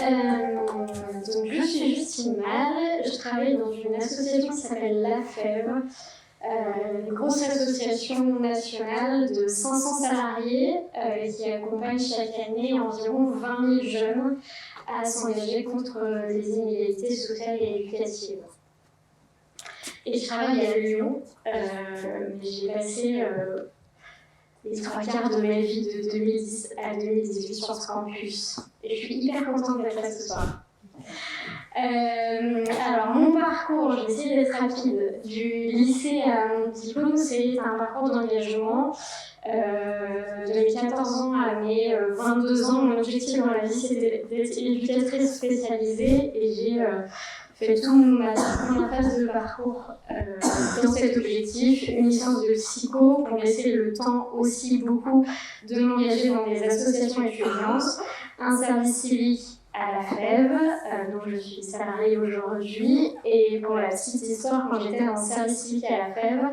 Donc je suis Justine Mal, je travaille dans une association qui s'appelle La Fève, une grosse association nationale de 500 salariés qui accompagne chaque année environ 20 000 jeunes à s'engager contre les inégalités sociales et éducatives. Et je travaille à Lyon, mais j'ai passé les 3/4 de ma vie de 2010 à 2018 sur ce campus. Et je suis hyper contente d'être là ce soir. Alors mon parcours, je vais essayer d'être rapide, du lycée à mon diplôme, c'est un parcours d'engagement. De mes 14 ans à mes 22 ans, mon objectif dans la vie c'était d'être éducatrice spécialisée et j'ai fait toute ma première phase de parcours dans cet objectif, une licence de psycho pour me laisser le temps aussi beaucoup de m'engager dans des associations étudiantes, un service civique à la Fève, dont je suis salariée aujourd'hui, et pour la petite histoire, quand j'étais en service civique à la Fève,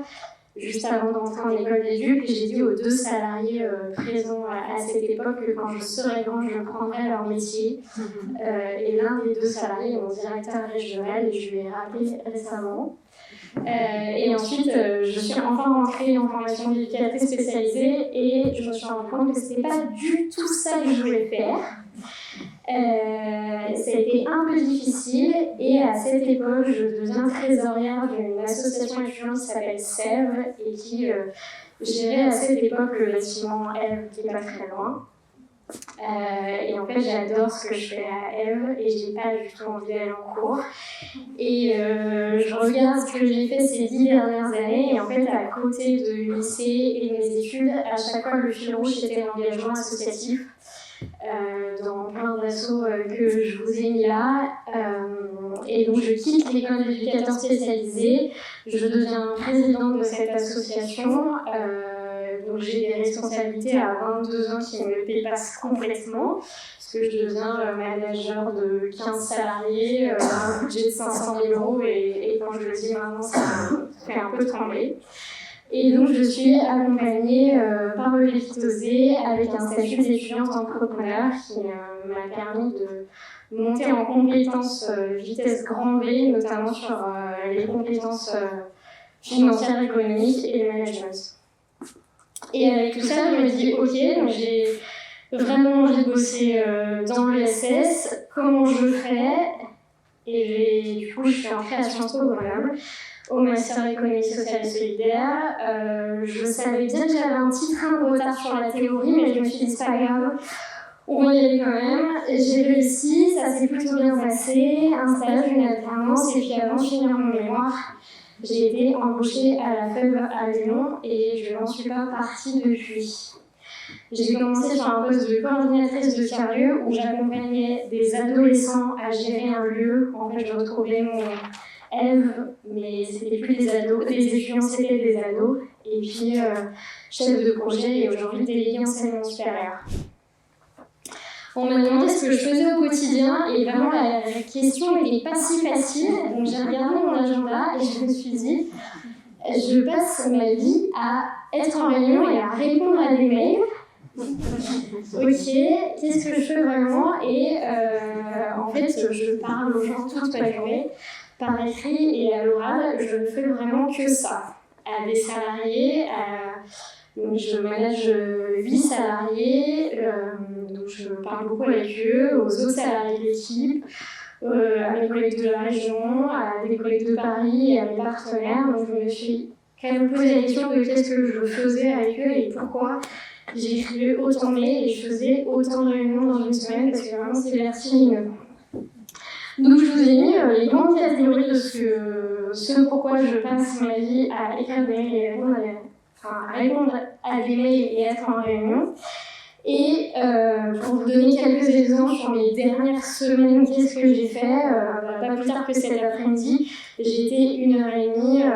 juste avant d'entrer en école d'éduc, j'ai dit aux 2 salariés présents à cette époque que quand je serai grande, je prendrai leur métier. Et l'un des 2 salariés est mon directeur régional, et je lui ai rappelé récemment. Et ensuite, je suis enfin entrée en formation d'éducatrice spécialisée et je me suis rendu compte que ce n'était pas du tout ça que je voulais faire. Ça a été un peu difficile et à cette époque, je deviens trésorière d'une association étudiante qui s'appelle Sève et qui gérait à cette époque le bâtiment Ève qui n'est pas très loin. Et en fait, j'adore ce que je fais à Ève et j'ai pas du tout envie d'aller en cours. Et je regarde ce que j'ai fait ces 10 dernières années et en fait, à côté de lycée et de mes études, à chaque fois, le fil rouge, c'était l'engagement associatif. Dans plein d'assos que je vous ai mis là. Et donc je quitte l'école d'éducateur spécialisée, je deviens présidente de cette association. Donc j'ai des responsabilités à 22 ans qui me dépassent complètement, parce que je deviens manager de 15 salariés, un budget de 500 000 € et quand je le dis maintenant, ça me fait un peu trembler. Et donc je suis accompagnée par le Lépitosé avec un statut d'étudiante entrepreneur qui m'a permis de monter en compétences vitesse grand V, notamment sur les compétences financières, économiques et le management. Et avec tout ça, je me dis ok, donc j'ai vraiment envie de bosser dans l'ESS, comment je fais? Et du coup, je suis entrée à Sciences Po Grenoble, au master économie sociale et solidaire. Je savais bien que j'avais un petit train de retard sur la théorie, mais je me suis dit c'est pas grave, on va y aller quand même. J'ai réussi, ça s'est plutôt bien passé, un stage, une alternance, et puis avant de finir mon mémoire, j'ai été embauchée à la Fève à Lyon et je n'en suis pas partie depuis. J'ai commencé sur un poste de coordinatrice de tiers-lieux où j'accompagnais des adolescents à gérer un lieu. En fait, je retrouvais mon Ève, mais c'était plus des ados, des étudiants, c'était des ados. Et puis, chef de projet et aujourd'hui délégué enseignement supérieur. On m'a demandé ce que je faisais au quotidien et vraiment la question n'était pas si facile. Donc j'ai regardé mon agenda et je me suis dit, je passe ma vie à être en réunion et à répondre à des mails. Ok, qu'est-ce que je fais vraiment? Et en fait, je parle aux gens toute la journée, par écrit et à l'oral, je ne fais vraiment que ça. À des salariés, donc je manage 8 salariés, donc je parle beaucoup avec eux, aux autres salariés de l'équipe, à mes collègues de la région, à des collègues de Paris et à mes partenaires. Donc je me suis quand même posé la question de qu'est-ce que je faisais avec eux et pourquoi j'écrivais autant de mails et je faisais autant de réunions dans une semaine parce que vraiment c'est vertigineux. Donc je vous ai mis les grandes catégories de ce pourquoi je passe ma vie à écrire des mails et répondre à des mails et être en réunion. Et pour vous donner quelques exemples sur mes dernières semaines, qu'est-ce que j'ai fait pas plus tard que cet après-midi, j'ai été 1h30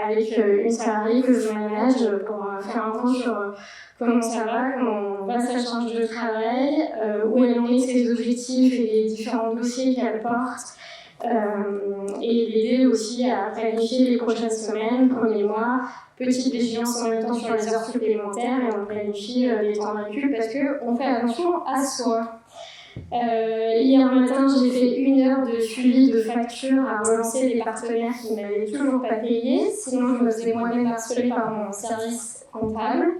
avec une salariée que je manage pour faire un point sur comment ça va, comment va sa charge de travail, où elle en est ses objectifs et les différents dossiers qu'elle porte, et l'aider aussi à planifier les prochaines semaines, premiers mois, petite vigilance en même temps sur les heures supplémentaires et on planifie les temps de récup parce qu'on fait attention à soi. Hier matin, j'ai fait 1 heure de suivi de factures à relancer les partenaires qui ne m'avaient toujours pas payé. Sinon, je me faisais moi-même harceler par mon service comptable.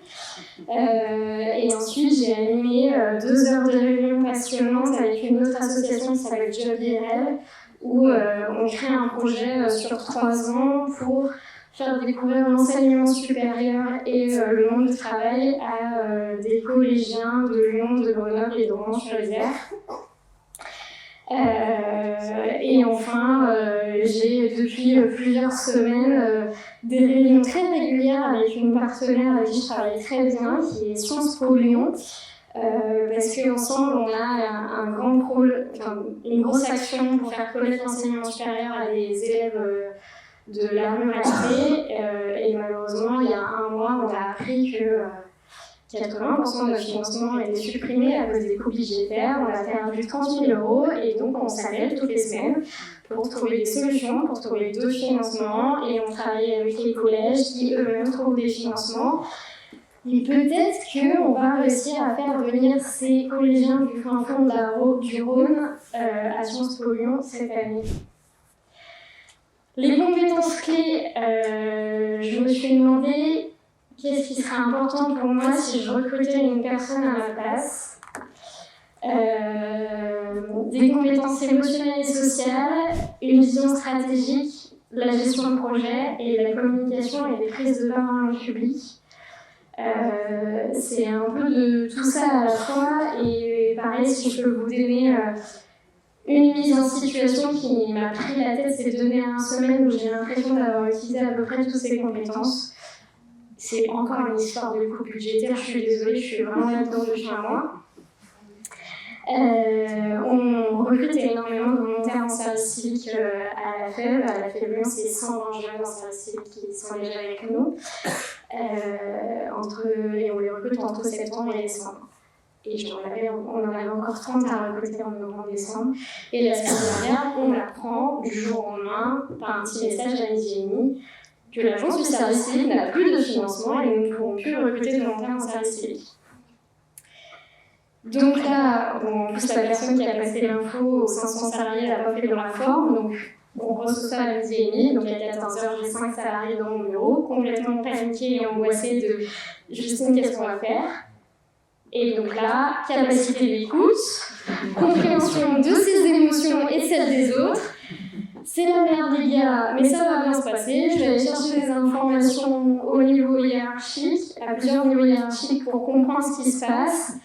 Et ensuite, j'ai animé 2 heures de réunion passionnante avec une autre association qui s'appelle Job IRL, où on crée un projet sur 3 ans pour faire découvrir l'enseignement supérieur et le monde du travail à des collégiens de Lyon, de Grenoble et de Romans-sur-Isère. Et enfin, j'ai depuis plusieurs semaines des réunions très régulières avec une partenaire avec qui je travaille très bien, qui est Sciences Po Lyon, parce qu'ensemble on a une grosse action pour faire connaître l'enseignement supérieur à des élèves de la ruralité, et malheureusement il y a 1 mois on a appris que 80% de notre financement a été supprimé à cause des coupes budgétaires. On a perdu 30 000 € et donc on s'appelle toutes les semaines pour trouver des solutions, pour trouver d'autres financements, et on travaille avec les collèges qui eux-mêmes trouvent des financements. Et peut-être qu'on va réussir à faire venir ces collégiens du fin fond du Rhône à Sciences Po Lyon cette année. Les compétences clés, je me suis demandé qu'est-ce qui serait important pour moi si je recrutais une personne à ma place. Des compétences émotionnelles et sociales, une vision stratégique, la gestion de projet et la communication et des prises de parole en public. C'est un peu de tout ça à la fois, et pareil, si je peux vous donner une mise en situation qui m'a pris la tête ces 2 dernières semaines où j'ai l'impression d'avoir utilisé à peu près toutes ces compétences. C'est encore une histoire de coupe budgétaire, je suis désolée, je suis vraiment là-dedans depuis 1 mois. On recrute énormément de volontaires en service civique à la FEB. À la FEB Lyon, c'est 120 jeunes en service civique qui sont déjà avec nous. Et on les recrute entre septembre et décembre. Et on en avait encore 30 à recruter en novembre-décembre. Et la semaine dernière, on apprend du jour au lendemain, par un petit message à l'hygiénie, que l'agence du service civique n'a plus de financement et nous ne pourrons plus recruter de volontaires en service civique. Donc là, en plus, la personne qui a passé l'info aux 500 salariés n'a pas fait de réforme, donc on reçoit ça à 12h30, donc à 14h, j'ai 5 salariés dans mon bureau, complètement paniqués et angoissés de « Justine, qu'est-ce qu'on va faire ?» Et donc là, capacité d'écoute, compréhension de ses émotions et celles des autres. C'est la merde les gars, mais ça va bien se passer. Je vais aller chercher des informations au niveau hiérarchique, à plusieurs niveaux hiérarchiques pour comprendre ce qui se passe.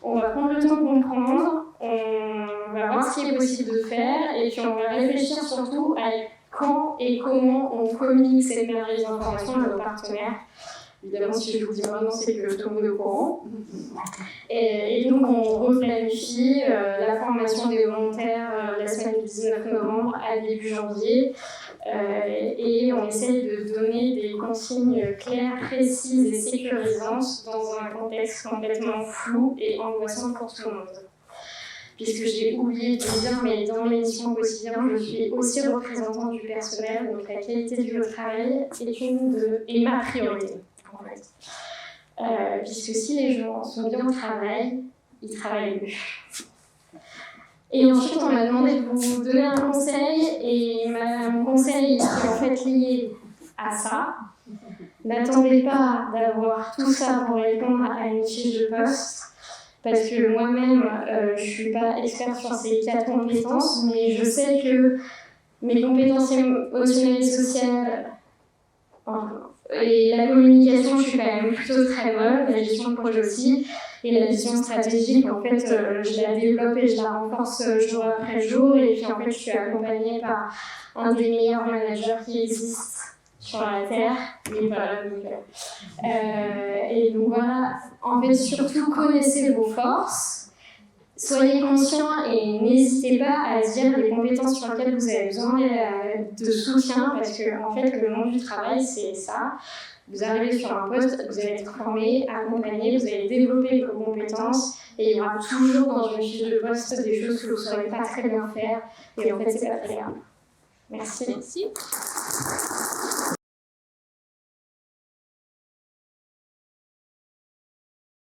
On va prendre le temps de comprendre, on va voir ce qui est possible de faire, et puis on va réfléchir surtout à quand et comment on communique cette merveilleuse information à nos partenaires. Évidemment, si je vous dis maintenant, c'est que tout le monde est au courant. Et donc, on replanifie la formation des volontaires la semaine du 19 novembre à début janvier. Et on essaye de donner des consignes claires, précises et sécurisantes dans un contexte complètement flou et angoissant pour tout le monde. Puisque j'ai oublié de dire, mais dans mes missions au quotidien, je suis aussi représentante du personnel, donc la qualité du travail est ma priorité. En fait. Puisque si les gens sont bien au travail, ils travaillent mieux. Et ensuite, on m'a demandé de vous donner un conseil, et mon conseil est en fait lié à ça. N'attendez pas d'avoir tout ça pour répondre à une fiche de poste, parce que moi-même, je ne suis pas experte sur ces 4 compétences, mais je sais que mes compétences émotionnelles et sociales, et la communication, je suis quand même plutôt très bonne, la gestion de projet aussi, et la vision stratégique, en fait, je la développe et je la renforce jour après jour, et puis en fait, je suis accompagnée par un des meilleurs managers qui existent sur la Terre, et voilà, et donc voilà, en fait, surtout connaissez vos forces, soyez conscients et n'hésitez pas à dire les compétences sur lesquelles vous avez besoin de soutien, parce que en fait, le monde du travail, c'est ça. Vous arrivez sur un poste, vous allez être formé, accompagné, vous allez développer vos compétences, et il y aura toujours dans une fiche de poste des choses que vous ne saurez pas très bien faire, et en fait, c'est pas très grave. Merci.